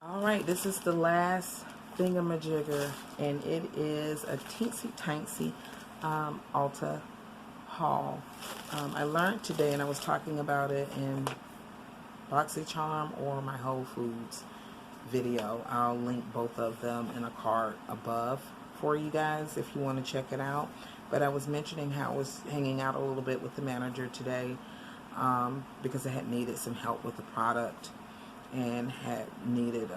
Alright, this is the last thingamajigger, and it is a teensy tiny Ulta haul. I learned today, and I was talking about it in Boxycharm or my Whole Foods video. I'll link both of them in a card above for you guys if you want to check it out. But I was mentioning how I was hanging out a little bit with the manager today because I had needed some help with the product and had needed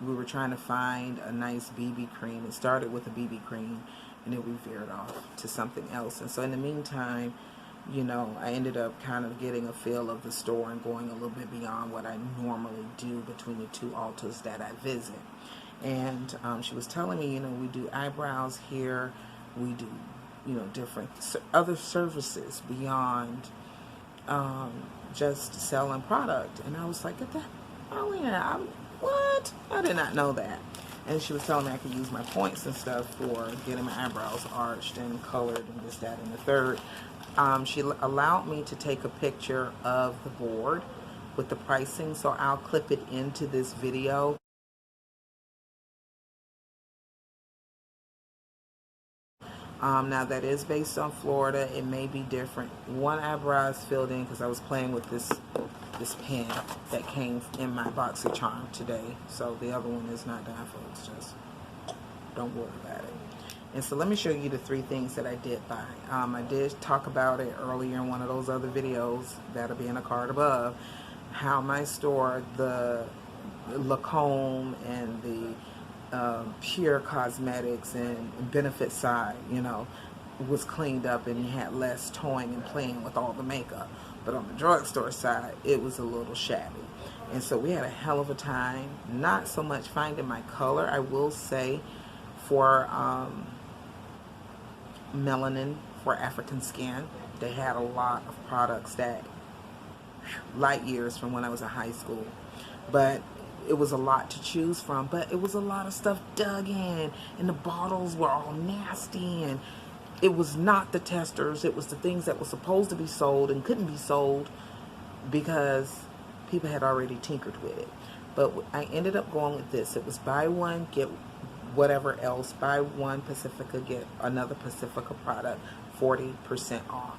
we were trying to find a nice BB cream. It started with a BB cream and then we veered off to something else. And so in the meantime, you know, I ended up kind of getting a feel of the store and going a little bit beyond what I normally do between the two Ultas that I visit. And she was telling me, you know, we do eyebrows here, we do, you know, different other services beyond just selling product. And I was like, oh yeah, what? I did not know that. And she was telling me I could use my points and stuff for getting my eyebrows arched and colored and this, that, and the third. She allowed me to take a picture of the board with the pricing, so I'll clip it into this video. Now that is based on Florida. It may be different. One eyebrow is filled in because I was playing with this pen that came in my Boxycharm today. So the other one is not done, folks. Just don't worry about it. And so let me show you the three things that I did buy. I did talk about it earlier in one of those other videos that'll be in a card above. How my store, the Lacombe and the Pure Cosmetics and Benefit side, you know, was cleaned up and you had less toying and playing with all the makeup. But on the drugstore side, it was a little shabby. And so we had a hell of a time. Not so much finding my color, I will say, for melanin, for African skin. They had a lot of products that light years from when I was in high school. But it was a lot to choose from, but it was a lot of stuff dug in, and the bottles were all nasty, and it was not the testers, it was the things that were supposed to be sold and couldn't be sold because people had already tinkered with it. But I ended up going with this. It was buy one, get whatever else. Buy one Pacifica, get another Pacifica product, 40% off.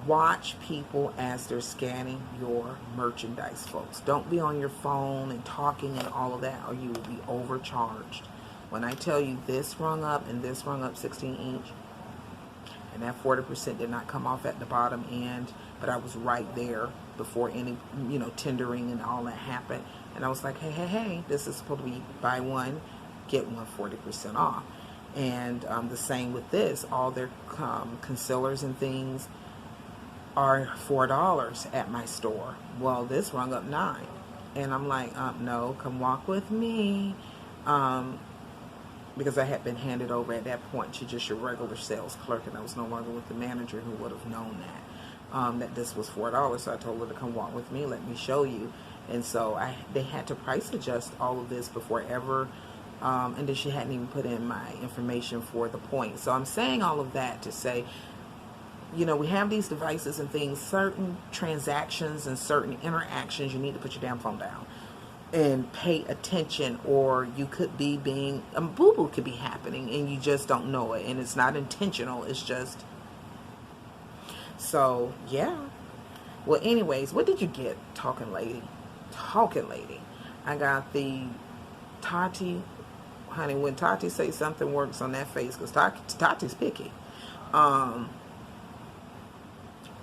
Watch people as they're scanning your merchandise, folks. Don't be on your phone and talking and all of that, or you will be overcharged. When I tell you this rung up and this rung up 16 inch, and that 40% did not come off at the bottom end, but I was right there before any, you know, tendering and all that happened. And I was like, hey, this is supposed to be buy one, get one 40% off. And the same with this. All their concealers and things are $4 at my store. Well, this rung up $9, and I'm like, no, come walk with me, because I had been handed over at that point to just your regular sales clerk, and I was no longer with the manager who would have known that this was $4. So I told her to come walk with me, let me show you. And so they had to price adjust all of this before ever, and then she hadn't even put in my information for the points. So I'm saying all of that to say, you know, we have these devices and things, certain transactions and certain interactions, you need to put your damn phone down and pay attention, or you could be being, a boo-boo could be happening and you just don't know it, and it's not intentional, it's just, so, yeah. Well, anyways, what did you get, talking lady? I got the Tati, honey, when Tati says something works on that face, because Tati's picky.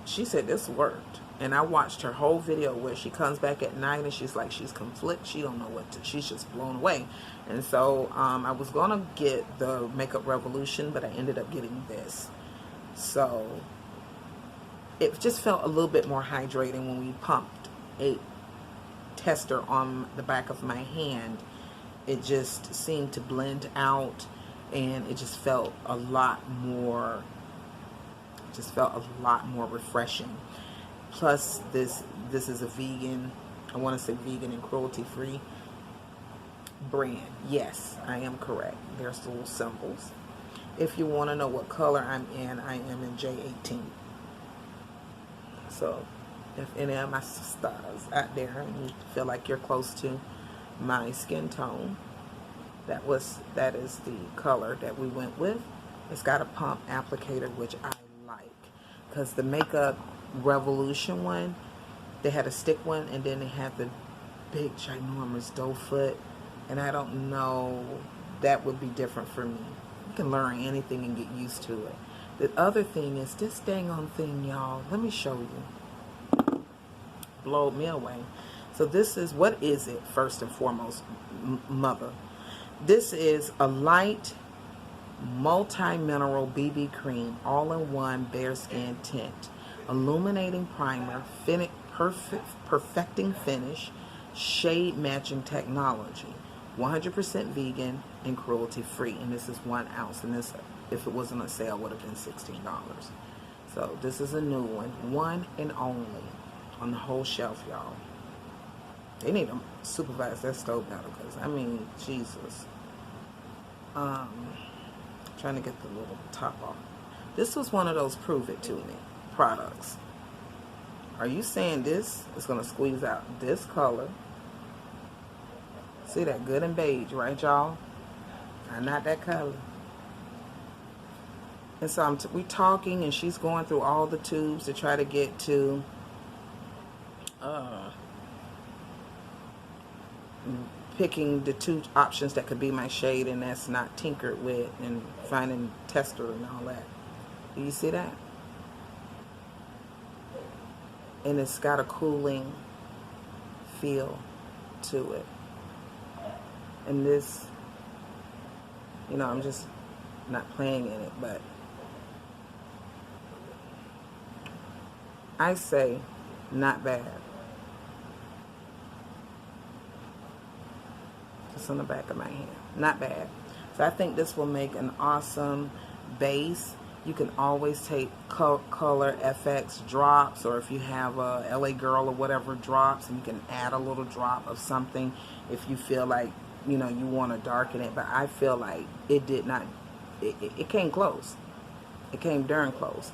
She said this worked, and I watched her whole video where she comes back at night and she's like, she's conflicted, she don't know what to, she's just blown away. And so I was gonna get the Makeup Revolution, but I ended up getting this. So it just felt a little bit more hydrating when we pumped a tester on the back of my hand. It just seemed to blend out, and it just felt a lot more refreshing. Plus this is a vegan, I want to say vegan and cruelty free brand. Yes, I am correct. There's little symbols. If you want to know what color I'm in, I am in J18. So if any of my sisters out there and you feel like you're close to my skin tone, that is the color that we went with. It's got a pump applicator, which I like, because the Makeup Revolution one, they had a stick one, and then they had the big ginormous doe foot, and I don't know, that would be different for me. You can learn anything and get used to it. The other thing is this dang on thing, y'all. Let me show you. Blowed me away. So this is, what is it first and foremost, mother? This is a light multi-mineral BB cream, all-in-one bare skin tint, illuminating primer, perfecting finish, shade matching technology, 100% vegan and cruelty free, and this is 1 ounce, and this, if it wasn't on sale, would have been $16. So this is a new one and only on the whole shelf, y'all. They need to supervise that stove better, because I mean, Jesus. Trying to get the little top off. This was one of those prove it to me products. Are you saying this is going to squeeze out this color? See that good and beige, right, y'all? I'm not that color. And so we talking, and she's going through all the tubes to try to get to picking the 2 options that could be my shade, and that's not tinkered with, and finding tester and all that. Do you see that? And it's got a cooling feel to it. And this, you know, I'm just not playing in it, but I say not bad. It's on the back of my hand. Not bad. So I think this will make an awesome base. You can always take color FX drops, or if you have a LA Girl or whatever drops, and you can add a little drop of something if you feel like, you know, you want to darken it. But I feel like it did not, it came close. It came darn close.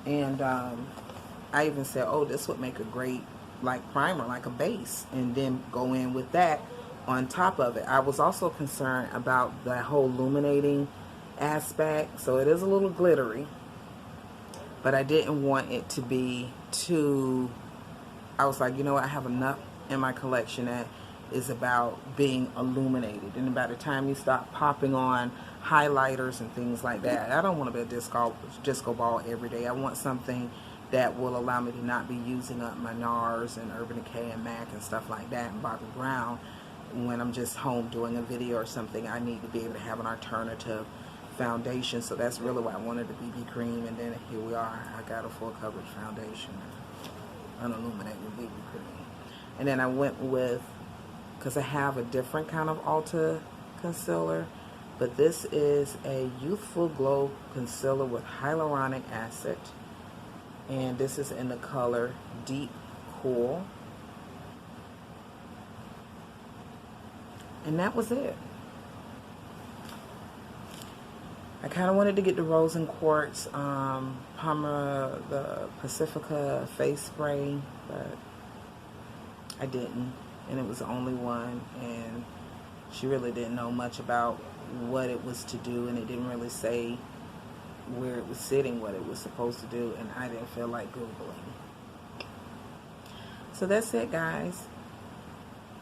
And I even said, oh, this would make a great like primer, like a base, and then go in with that on top of it. I was also concerned about the whole illuminating aspect, so it is a little glittery, but I didn't want it to be too, I was like, you know what, I have enough in my collection that is about being illuminated, and by the time you stop popping on highlighters and things like that, I don't want to be a disco ball every day. I want something that will allow me to not be using up my NARS and Urban Decay and MAC and stuff like that and Bobbi Brown. When I'm just home doing a video or something, I need to be able to have an alternative foundation. So that's really why I wanted the BB cream, and then here we are. I got a full coverage foundation, unilluminated BB cream. And then I went with, because I have a different kind of Ulta concealer, but this is a Youthful Glow concealer with hyaluronic acid, and this is in the color Deep Cool. And that was it. I kind of wanted to get the Rose and Quartz the Pacifica face spray, but I didn't. And it was the only one. And she really didn't know much about what it was to do. And it didn't really say where it was sitting, what it was supposed to do. And I didn't feel like Googling. So that's it, guys.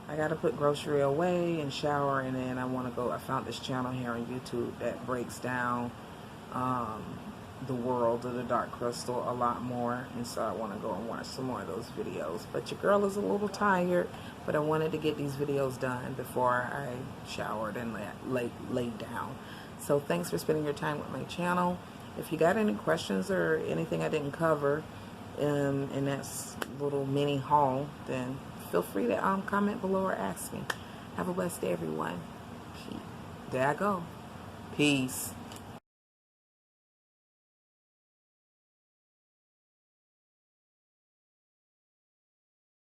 I got to put grocery away and shower, and then I want to go. I found this channel here on YouTube that breaks down the world of the dark crystal a lot more, and so I want to go and watch some more of those videos. But your girl is a little tired, but I wanted to get these videos done before I showered and laid down. So thanks for spending your time with my channel. If you got any questions or anything I didn't cover in that little mini haul, then feel free to comment below or ask me. Have a blessed day, everyone. There I go. Peace.